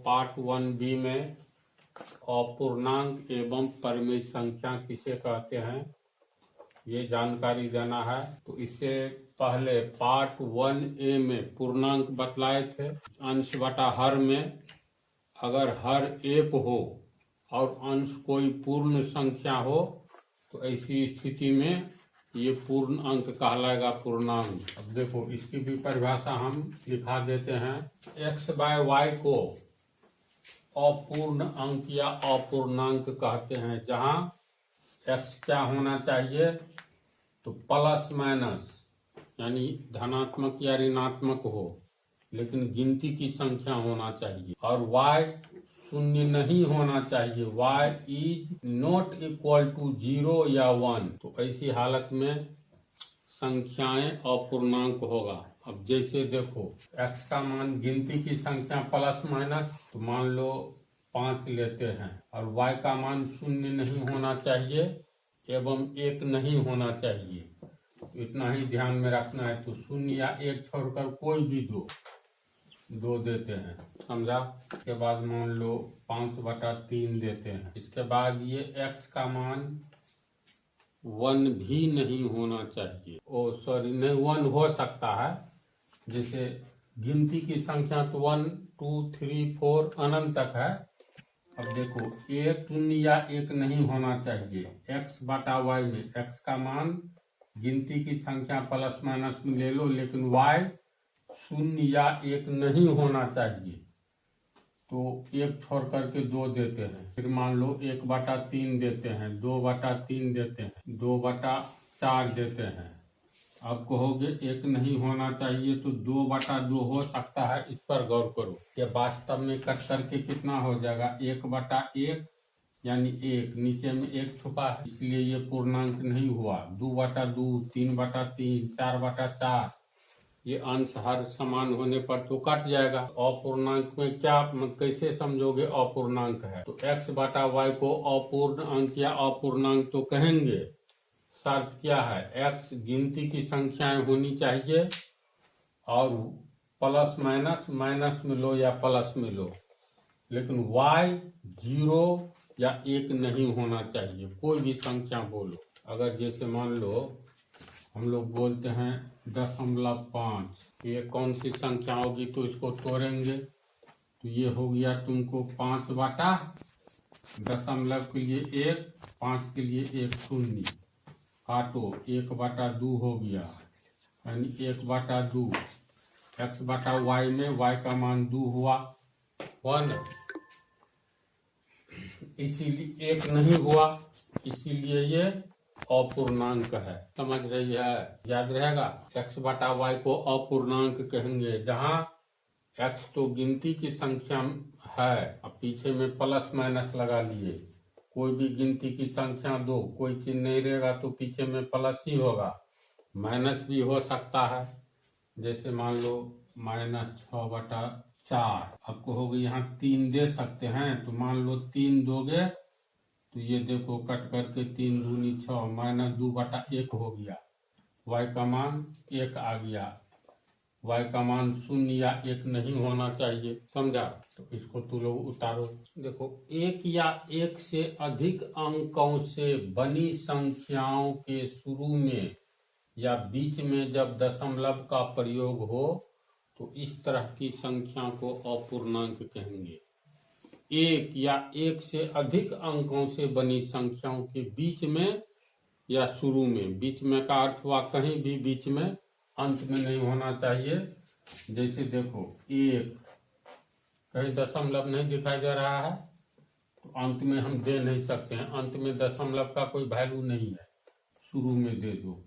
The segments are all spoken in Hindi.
पार्ट 1B में अपूर्णांक एवं परिमेय संख्या किसे कहते हैं ये जानकारी देना है। तो इससे पहले पार्ट 1A में पूर्णांक बतलाए थे। अंश बटा हर में अगर हर एक हो और अंश कोई पूर्ण संख्या हो तो ऐसी स्थिति में ये पूर्ण अंक कहलाएगा पूर्णांक। अब देखो इसकी भी परिभाषा हम लिखा देते हैं। x बाय y को अपूर्ण अंक या अपूर्णांक कहते हैं, जहां x क्या होना चाहिए तो प्लस माइनस यानी धनात्मक या ऋणात्मक हो, लेकिन गिनती की संख्या होना चाहिए, और y शून्य नहीं होना चाहिए। y is not equal to 0 या 1। तो ऐसी हालत में संख्याएं अपूर्णांक होगा। अब जैसे देखो x का मान गिनती की संख्या प्लस माइनस, तो मान लो 5 लेते हैं, और y का मान शून्य नहीं होना चाहिए एवं 1 नहीं होना चाहिए। तो इतना ही ध्यान में रखना है। तो शून्य या 1 छोड़कर कोई भी दो देते हैं, समझा। इसके बाद मान लो 5/3 देते हैं। इसके बाद ये x का मान 1 भी नहीं होना चाहिए। नहीं 1 हो सकता है, जैसे गिनती की संख्या तो 1 2 3 4 अनंत तक है। अब देखो 1 शून्य या 1 नहीं होना चाहिए। x बटा y में x का मान गिनती की संख्या प्लस माइनस में ले लो, लेकिन y शून्य या 1 नहीं होना चाहिए। तो 1 छोड़ करके 2 देते हैं। फिर मान लो 1/3 देते हैं, 2/3 देते हैं, 2/4 देते हैं। अब कहोगे 1 नहीं होना चाहिए तो 2/2 हो सकता है। इस पर गौर करो कि वास्तव में कट करके कितना हो जाएगा, 1/1 यानी 1, नीचे में 1 छुपा है, इसलिए ये पूर्णांक नहीं हुआ। 2/2, 3/3, 4/4, ये अंश हर समान होने पर तो कट जाएगा। अपूर्णांक में क्या कैसे समझोगे अपूर्णांक है तो x बटा y को अपूर्ण अंक या अपूर्णांक तो कहेंगे। शर्त क्या है, x गिनती की संख्याएं होनी चाहिए और प्लस माइनस में लो या प्लस में लो, लेकिन y 0 या 1 नहीं होना चाहिए। कोई भी संख्या बोलो। अगर जैसे मान लो हम लोग बोलते हैं 0.5, ये कौन सी संख्या होगी तो इसको तोड़ेंगे तो ये हो गया तुमको 5/दशमलव के लिए 1, 5 के लिए 1 शून्य, काटो 1/2 हो गया, यानी 1/2। x बटा y में y का मान 2 हुआ 1, इसीलिए 1 नहीं हुआ, इसीलिए ये अपूर्णांक है। समझ रही है, याद रहेगा। x बटा y को अपूर्णांक कहेंगे जहां x तो गिनती की संख्या है, अब पीछे में प्लस माइनस लगा लिए। कोई भी गिनती की संख्या दो, कोई चिन्ह नहीं रहेगा तो पीछे में प्लस ही होगा, माइनस भी हो सकता है। जैसे मान लो -6/4। अब कहोगे यहाँ 3 दे सकते हैं, तो मान लो 3 दोगे तो ये देखो कट करके 3 दूनी 6, -2/1 हो गया। y का मान 1 आ गया। y का मान 0 या 1 नहीं होना चाहिए, समझा। तो इसको तू लोग उतारो। देखो 1 या 1 से अधिक अंकों से बनी संख्याओं के शुरू में या बीच में जब दशमलव का प्रयोग हो तो इस तरह की संख्या को अपूर्णांक कहेंगे। 1 या 1 से अधिक अंकों से बनी संख्याओं के बीच में या शुरू में, बीच में का अर्थ हुआ कहीं भी बीच में, अंत में नहीं होना चाहिए। जैसे देखो 1, कहीं दशमलव नहीं दिखाई दे रहा है तो अंत में हम दे नहीं सकते हैं, अंत में दशमलव का कोई वैल्यू नहीं है, शुरू में दे दो।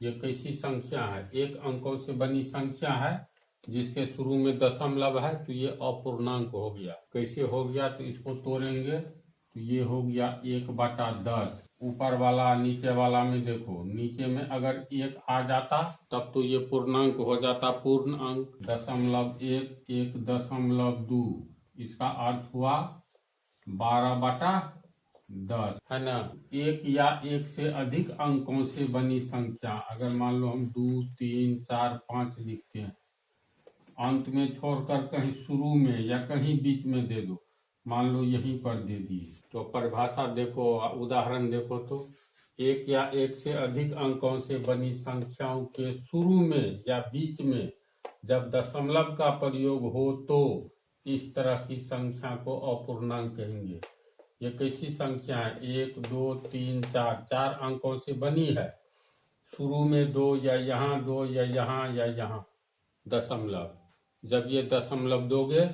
ये कैसी संख्या है, 1 अंकों से बनी संख्या है जिसके शुरू में दशमलव है, तो ये अपूर्णांक हो गया। कैसे हो गया तो इसको तोड़ेंगे तो ये हो गया 1/10। ऊपर वाला नीचे वाला में देखो, नीचे में अगर 1 आ जाता तब तो ये पूर्णांक हो जाता, पूर्ण अंक। 0.1, 1.2, इसका अर्थ हुआ 12/10 है ना। एक या एक से अधिक अंकों से बनी संख्या, अगर मान लो हम 2, 3, 4, 5 लिखते हैं, अंत में छोड़कर कहीं शुरू में या कहीं बीच में दे दो, मान लो यहीं पर दे दिए, तो परिभाषा देखो, उदाहरण देखो तो, एक या एक से अधिक अंकों से बनी संख्याओं के शुरू में या बीच में जब दशमलव का प्रयोग हो तो इस तरह की संख्या को अपूर्णांक कहेंगे। ये कैसी संख्या है? 1, 2, 3, 4, 4 अंकों से बनी है, शुरू में 2 या यहाँ 2 या यहाँ दशमलव, जब ये दशमलव दोगे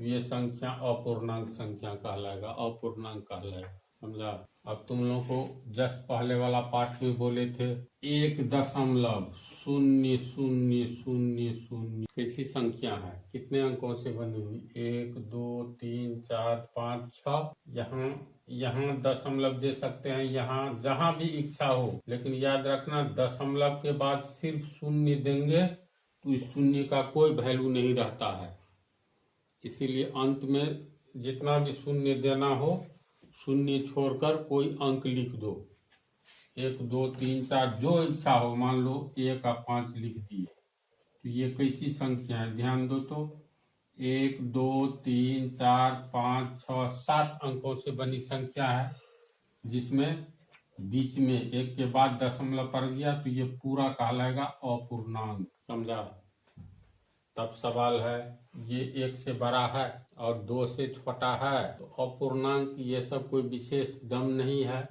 ये संख्या अपूर्णांक संख्या कहलाएगा, अपूर्णांक कहलाएगा, समझा। अब तुम लोगों को जस्ट पहले वाला पाठ में बोले थे 1.0000, कैसी संख्या है, कितने अंकों से बनी हुई? 1, 2, 3, 4, 5, 6, यहाँ दशमलव दे सकते हैं, यहाँ जहाँ भी इच्छा हो, लेकिन याद रखना दशमलव के बाद सिर्फ शून्य देंगे तो इस शून्य का कोई वैल्यू नहीं रहता है, इसीलिए अंत में जितना भी शून्य देना हो, शून्य छोड़कर कोई अंक लिख दो, 1, 2, 3, 4 जो इच्छा हो, मान लो 1 और 5 लिख दिए, तो ये कैसी संख्या है? ध्यान दो तो, 1, 2, 3, 4, 5, 6, 7 अंकों से बनी संख्या है, जिसमें बीच में एक के बाद दशमलव पड़ गया तो ये पूरा कहलाएगा अपूर्णांक, समझा। तब सवाल है, ये 1 से बड़ा है और 2 से छोटा है तो अपूर्णांक, ये सब कोई विशेष दम नहीं है,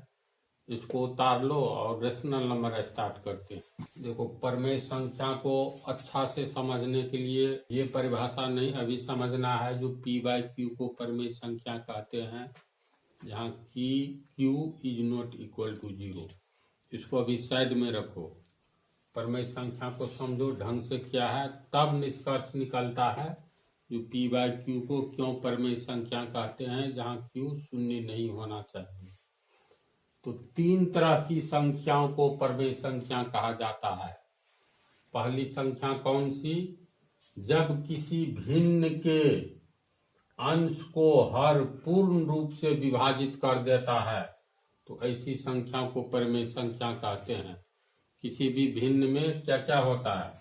इसको उतार लो और रेशनल नंबर स्टार्ट करते हैं। देखो, परमेय संख्या को अच्छा से समझने के लिए ये परिभाषा नहीं अभी समझना है, जो P/Q को परमेय संख्या कहते हैं, जहाँ की Q is not equal to 0, इसको अभी साइड में रखो, परमेय संख्या को समझो ढंग से क्या है, तब निष्कर्ष निकलता है जो P/Q को क्यों परमेय संख्या कहते हैं, जहाँ Q शून्य नहीं होना चाहिए। तो 3 तरह की संख्याओं को परमेय संख्या कहा जाता है। पहली संख्या कौन सी? जब किसी भिन्न के अंश को हर पूर्ण रूप से विभाजित कर देता है तो ऐसी संख्या को परमेय संख्या कहते हैं। किसी भी भिन्न में क्या क्या होता है?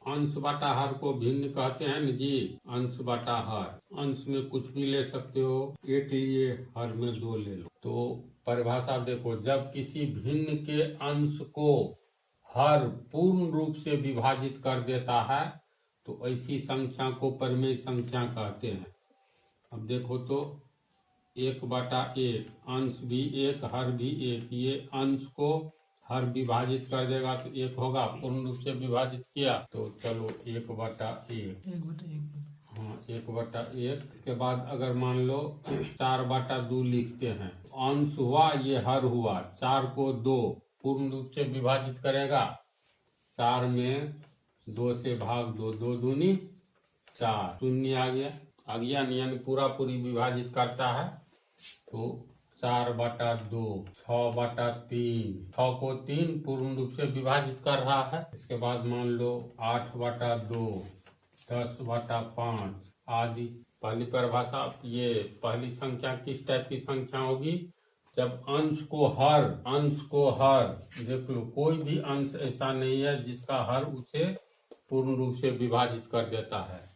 अंश बटा हर को भिन्न कहते हैं न जी, अंश बटा हर, अंश में कुछ भी ले सकते हो, एक लिए हर में 2 ले लो। तो परिभाषा देखो, जब किसी भिन्न के अंश को हर पूर्ण रूप से विभाजित कर देता है तो ऐसी संख्या को परमेय संख्या कहते हैं। अब देखो तो 1/1, अंश भी 1 हर भी 1, ये अंश को हर विभाजित कर देगा तो 1 होगा, पूर्ण रूप से विभाजित किया तो चलो 1/1, हाँ 1/1। इसके बाद अगर मान लो 4/2 लिखते हैं, अंश हुआ ये हर हुआ, 4 को 2 पूर्ण रूप से विभाजित करेगा, 4 में 2 से भाग दो, 2 दूनी 4, शून्य आ गया यानी पूरा पूरी विभाजित करता है तो 4/2, 6/3, 6 को 3 पूर्ण रूप से विभाजित कर रहा है। इसके बाद मान लो 8/2, 10/5 आदि। पहली परिभाषा, ये पहली संख्या किस टाइप की संख्या होगी? जब अंश को हर, देख लो कोई भी अंश ऐसा नहीं है जिसका हर उसे पूर्ण रूप से विभाजित कर देता है,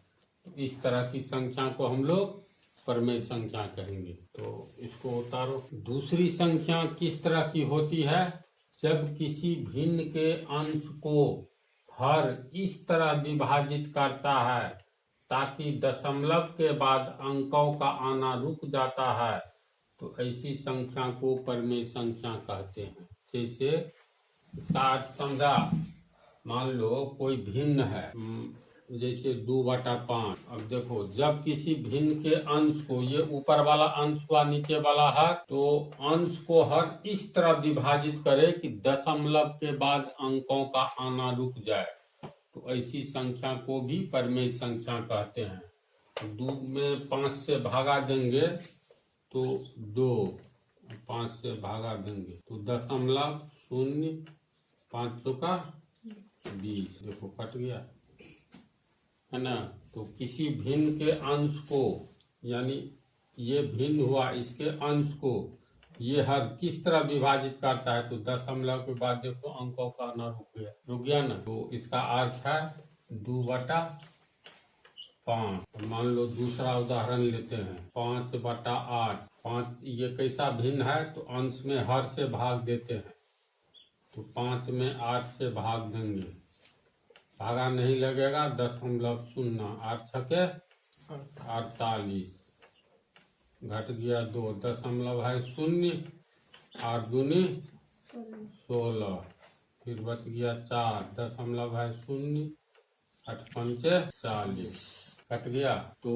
तो इस तरह की संख्या को हम लोग परमेय संख्या कहेंगे। तो इसको उतारो। दूसरी संख्या किस तरह की होती है? जब किसी भिन्न के अंश को हर इस तरह विभाजित करता है ताकि दशमलव के बाद अंकों का आना रुक जाता है तो ऐसी संख्या को परमेय संख्या कहते हैं। जैसे इसका अर्थ समझा, मान लो कोई भिन्न है, जैसे 2/5। अब देखो, जब किसी भिन्न के अंश को, ये ऊपर वाला अंश हुआ नीचे वाला है, तो अंश को हर इस तरह विभाजित करे कि दशमलव के बाद अंकों का आना रुक जाए तो ऐसी संख्या को भी परमेय संख्या कहते हैं। 2 में 5 से भागा देंगे तो 2, 5 से भागा देंगे तो 0.0, 5 का 20, देखो कट गया है ना। तो किसी भिन्न के अंश को, यानी ये भिन्न हुआ इसके अंश को ये हर किस तरह विभाजित करता है, तो दशमलव के बाद देखो अंकों का आना रुक गया ना, तो इसका अर्थ है 2/5। मान लो दूसरा उदाहरण लेते हैं 5/8। 5 ये कैसा भिन्न है, तो अंश में हर से भाग देते हैं, तो 5 में 8 से भाग देंगे, भागा नहीं लगेगा, 0.0 8 छके 48 घट गया 2, दशमलव है 0, 8 दूनी 16, फिर बच गया 4, दशमलव है 0, 8 पंचे 40 कट गया। तो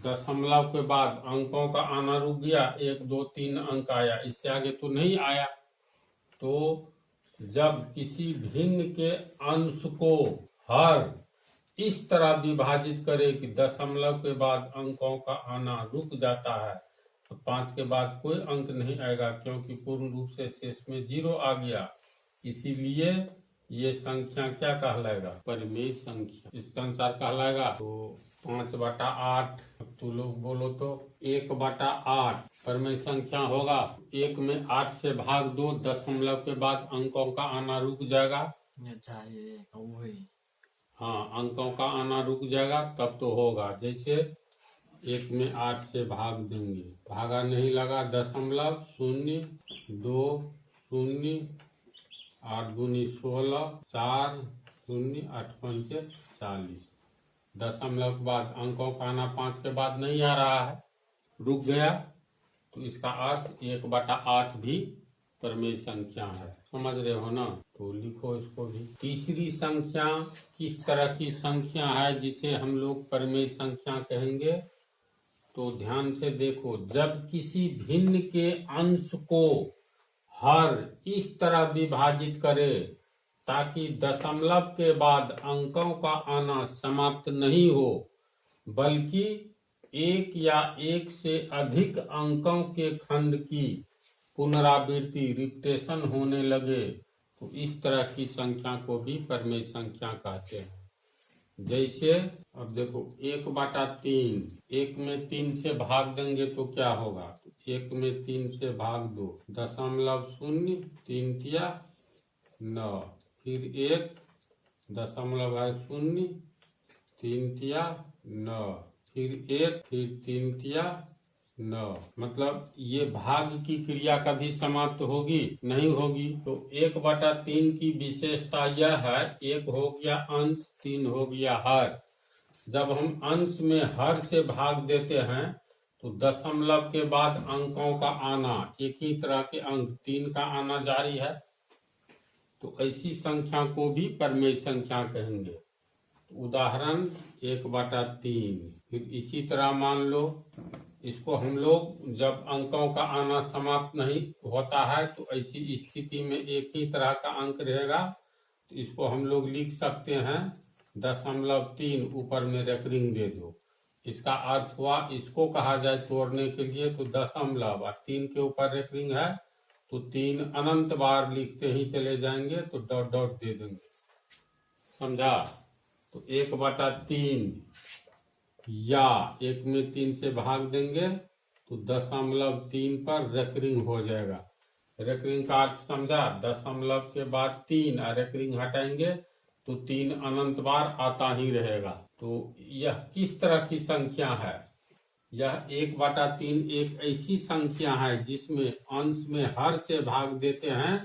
दशमलव के बाद अंकों का आना रुक गया, 1 2 3 अंक आया, इससे आगे तो नहीं आया। तो जब किसी भिन्न के अंश को हर इस तरह विभाजित करे कि दशमलव के बाद अंकों का आना रुक जाता है, तो 5 के बाद कोई अंक नहीं आएगा, क्योंकि पूर्ण रूप से शेष में 0 आ गया। इसीलिए ये संख्या क्या कहलाएगा, परिमेय संख्या, इसके अनुसार कहलाएगा। तो 5/8, तो लोग बोलो तो 1/8 परिमेय संख्या होगा। 1 में 8 से भाग दो, दशमलव के बाद अंकों का आना रुक जाएगा। हाँ, अंकों का आना रुक जाएगा तब तो होगा। जैसे 1 में 8 से भाग देंगे, भागा नहीं लगा, 0.0 2 0 8 दूनी 16 4 0 8 पंचे 40। दशमलव के बाद अंकों का आना 5 के बाद नहीं आ रहा है, रुक गया, तो इसका अर्थ 1/8 भी परिमेय संख्या है। समझ रहे हो ना, तो लिखो इसको भी। तीसरी संख्या किस तरह की संख्या है जिसे हम लोग परिमेय संख्या कहेंगे, तो ध्यान से देखो। जब किसी भिन्न के अंश को हर इस तरह विभाजित करे ताकि दशमलव के बाद अंकों का आना समाप्त नहीं हो, बल्कि एक या एक से अधिक अंकों के खंड की पुनरावृत्ति रिपीटेशन होने लगे, तो इस तरह की संख्या को भी परिमेय संख्या कहते हैं। जैसे अब देखो 1/3, 1 में 3 से भाग देंगे तो क्या होगा, 1 में 3 से भाग दो, 0.0 3 तिया 9, फिर 1 0.0 3 तिया 9, फिर 1 फिर 3 तिया 9। मतलब ये भाग की क्रिया कभी समाप्त होगी नहीं होगी। तो 1/3 की विशेषता यह है, 1 हो गया अंश, 3 हो गया हर। जब हम अंश में हर से भाग देते हैं तो दशमलव के बाद अंकों का आना, एक ही तरह के अंक 3 का आना जारी है, तो ऐसी संख्या को भी परिमेय संख्या कहेंगे। उदाहरण 1/3। फिर इसी तरह मान लो इसको हम लोग जब अंकों का आना समाप्त नहीं होता है, तो ऐसी स्थिति में एक ही तरह का अंक रहेगा, तो इसको हम लोग लिख सकते हैं 0.3, ऊपर में रेकरिंग दे दो। इसका अर्थ हुआ, इसको कहा जाए तोड़ने के लिए तो दशमलव और 3 के ऊपर रेकरिंग है, तो 3 अनंत बार लिखते ही चले जाएंगे, तो डॉट डॉट दे देंगे। समझा? तो 1/3 या 1 में 3 से भाग देंगे तो 0.3 पर रेकरिंग हो जाएगा। रेकरिंग का अर्थ समझा? दशमलव के बाद 3 और रेकरिंग हटाएंगे तो 3 अनंत बार आता ही रहेगा। तो यह किस तरह की संख्या है? यह 1/3 एक ऐसी संख्या है जिसमें अंश में हर से भाग देते हैं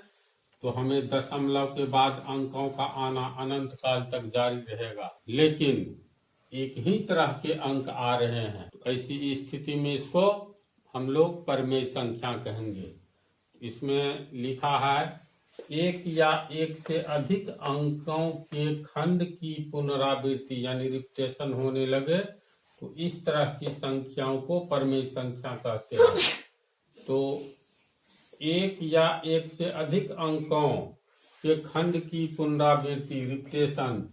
तो हमें दशमलव के बाद अंकों का आना अनंत काल तक जारी रहेगा, लेकिन एक ही तरह के अंक आ रहे हैं, तो ऐसी स्थिति में इसको हम लोग परिमेय संख्या कहेंगे। इसमें लिखा है 1 या 1 से अधिक अंकों के खंड की पुनरावृत्ति यानी रिपीटेशन होने लगे, तो इस तरह की संख्याओं को परिमेय संख्या कहते हैं। तो 1 या 1 से अधिक अंकों के खंड की पुनरावृत्ति रिपीटेशन,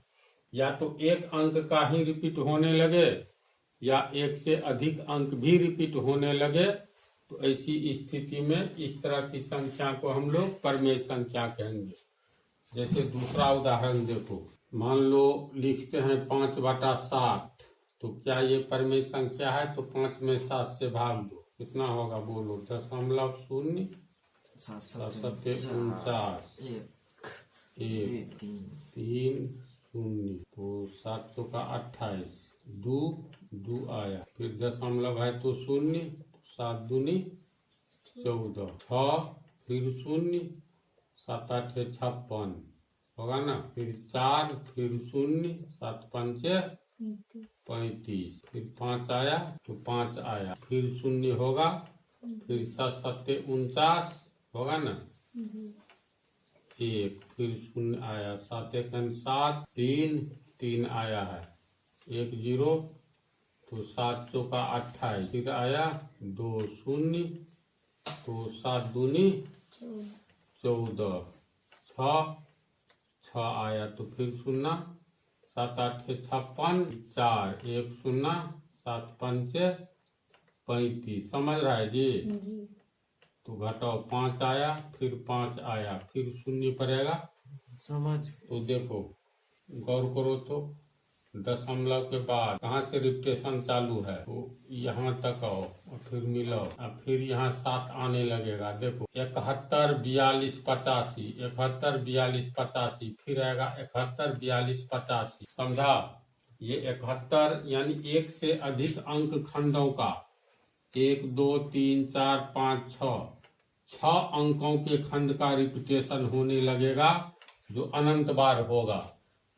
या तो एक अंक का ही रिपीट होने लगे या एक से अधिक अंक भी रिपीट होने लगे, तो ऐसी स्थिति में इस तरह की संख्या को हम लोग परिमेय संख्या कहेंगे। जैसे दूसरा उदाहरण देखो, मान लो लिखते हैं 5/7, तो क्या ये परिमेय संख्या है? तो 5 में 7 से भाग दो, कितना होगा बोलो? 0.0 7 7 7 49 1 1 3 3 0 तो 7 चौका 28 2 2 आया, फिर दशमलव है तो 0, 7 दूनी 14 6 फिर 0 7 8 56 होगा ना, फिर 4 फिर 0 7 5 35 फिर 5 आया तो 5 आया, फिर 0 होगा, फिर 7 7 49 होगा ना, 1 फिर 0 आया, 7 1 7 3 3 आया है, 1 0 तो 7 चौका 28 फिर आया 2 0 तो 7 दूनी 14 6 आया तो फिर 0 7 8 56 4 1 0 7 5 35 समझ रहा है जी? तो घटाओ 5 आया, फिर 5 आया, फिर 0 पड़ेगा। समझ। तो देखो गौर करो तो दशमलव के बाद कहाँ से रिपीटेशन चालू है, तो यहाँ तक आओ और फिर मिलाओ, और फिर यहाँ 7 आने लगेगा। देखो 71 42 85 71 42 85 फिर आएगा 71 42 85। समझा? ये 71 यानी एक से अधिक अंक खंडों का 1 2 3 4 5 6 अंकों के खंड का रिपीटेशन होने लगेगा जो अनंत बार होगा।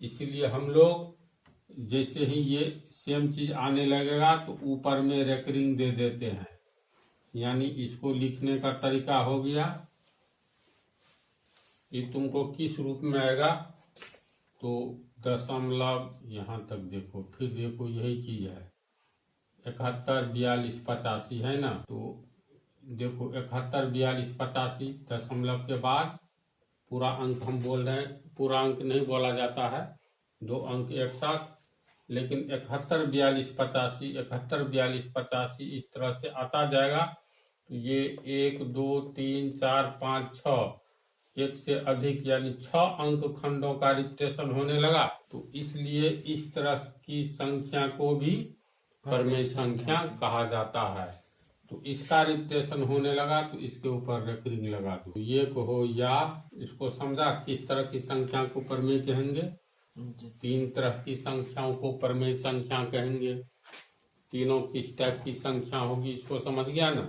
इसलिए हम लोग जैसे ही ये सेम चीज आने लगेगा तो ऊपर में रेकरिंग दे देते हैं, यानी इसको लिखने का तरीका हो गया। ये तुमको किस रूप में आएगा, तो दशमलव यहाँ तक देखो, फिर देखो यही चीज है 71 42 85 है ना, तो देखो 71 42 85 दशमलव के बाद पूरा अंक हम बोल रहे हैं, पूरा अंक नहीं बोला जाता है, 2 अंक एक साथ, लेकिन 71 42 85 71 42 85 इस तरह से आता जाएगा। तो ये 1 2 3 4 5 6 एक से अधिक यानी 6 अंक खंडों का रिपीटेशन होने लगा, तो इसलिए इस तरह की संख्या को भी परमेय संख्या कहा जाता है। तो इसका रिपीटेशन होने लगा तो इसके ऊपर रेकरिंग लगा दो। तो ये कहो या, इसको समझा किस तरह की संख्या को परमेय कहेंगे? 3 तरह की संख्याओं को परमेय संख्या कहेंगे। तीनों किस टाइप की संख्या होगी इसको समझ गया ना?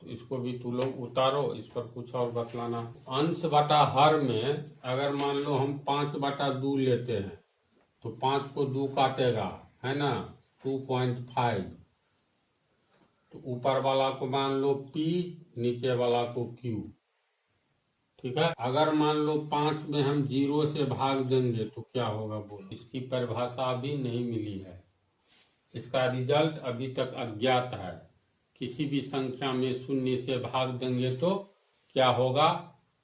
तो इसको भी तू लोग उतारो, इस पर कुछ और बतलाना। अंश बटा हर में अगर मान लो हम 5/2 लेते हैं तो 5 को 2 काटेगा, है ना, 2.5। तो ऊपर वाला को मान लो P, नीचे वाला को Q। ठीक है। अगर मान लो 5 में हम 0 से भाग देंगे तो क्या होगा बोलो? इसकी परिभाषा अभी नहीं मिली है, इसका रिजल्ट अभी तक अज्ञात है। किसी भी संख्या में 0 से भाग देंगे तो क्या होगा?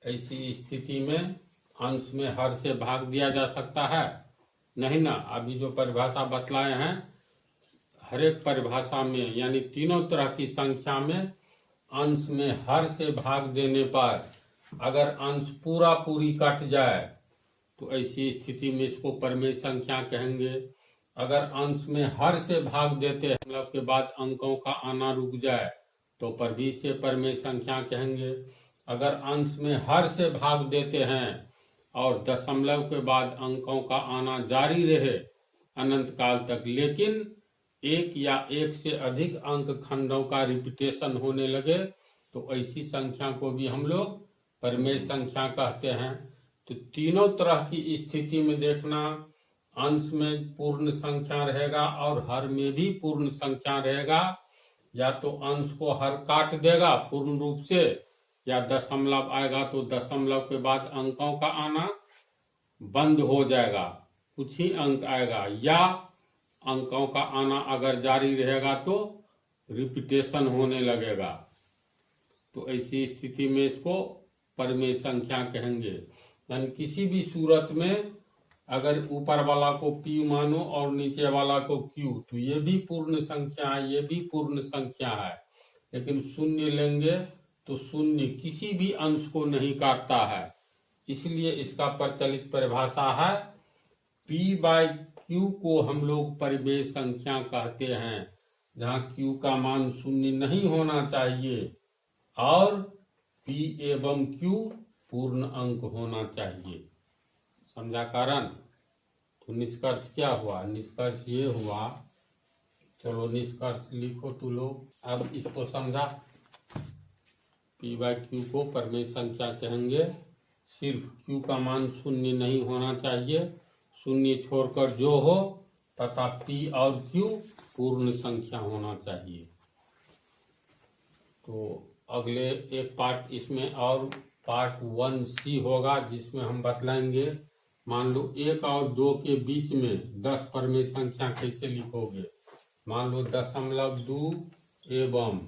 ऐसी स्थिति में अंश में हर से भाग दिया जा सकता है? नहीं ना। अभी जो परिभाषा बतलाए हैं, हर एक परिभाषा में यानी तीनों तरह की संख्या में अंश में हर से भाग देने पर अगर अंश पूरा पूरी कट जाए तो ऐसी स्थिति में इसको परमेय संख्या कहेंगे। अगर अंश में हर से भाग देते हैं मतलब के बाद अंकों का आना रुक जाए तो पर भी से परमेय संख्या कहेंगे। अगर अंश में हर से भाग देते हैं और दशमलव के बाद अंकों का आना जारी रहे अनंत काल तक, लेकिन एक या एक से अधिक अंक खंडों का रिपीटेशन होने लगे तो ऐसी संख्या को भी हम लोग परमेय संख्या कहते हैं। तो तीनों तरह की स्थिति में देखना, अंश में पूर्ण संख्या रहेगा और हर में भी पूर्ण संख्या रहेगा। या तो अंश को हर काट देगा पूर्ण रूप से, या दशमलव आएगा तो दशमलव के बाद अंकों का आना बंद हो जाएगा, कुछ ही अंक आएगा, या अंकों का आना अगर जारी रहेगा तो रिपीटेशन होने लगेगा। तो ऐसी स्थिति में इसको परमेय संख्या कहेंगे। यानी किसी भी सूरत में अगर ऊपर वाला को P मानो और नीचे वाला को Q, तो ये भी पूर्ण संख्या है, ये भी पूर्ण संख्या है, लेकिन शून्य लेंगे तो शून्य किसी भी अंश को नहीं काटता है। इसलिए इसका प्रचलित परिभाषा है P/Q को हम लोग परमेय संख्या कहते हैं। जहाँ Q का मान शून्य नहीं होना चाहिए और P एवं Q पूर्ण अंक होना चाहिए। समझा कारण? तो निष्कर्ष क्या हुआ? निष्कर्ष ये हुआ, चलो निष्कर्ष लिखो तू लोग। अब इसको समझा, P बाय Q को परमेय संख्या कहेंगे, सिर्फ Q का मान शून्य नहीं होना चाहिए, शून्य छोड़कर जो हो तथा P और Q पूर्ण संख्या होना चाहिए। तो अगले एक पार्ट इसमें और पार्ट 1C होगा, जिसमें हम बतलाएंगे मान लो 1 और 2 के बीच में 10 परमेय संख्या कैसे लिखोगे। मान लो 0.2 एवं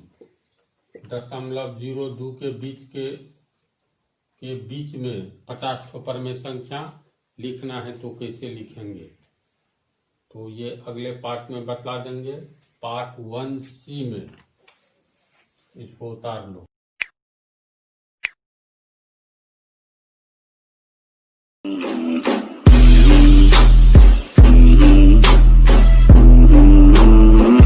0.02 के बीच में 50 परमेय संख्या लिखना है तो कैसे लिखेंगे, तो ये अगले पार्ट में बतला देंगे। पार्ट 1C में इसको उतार लो।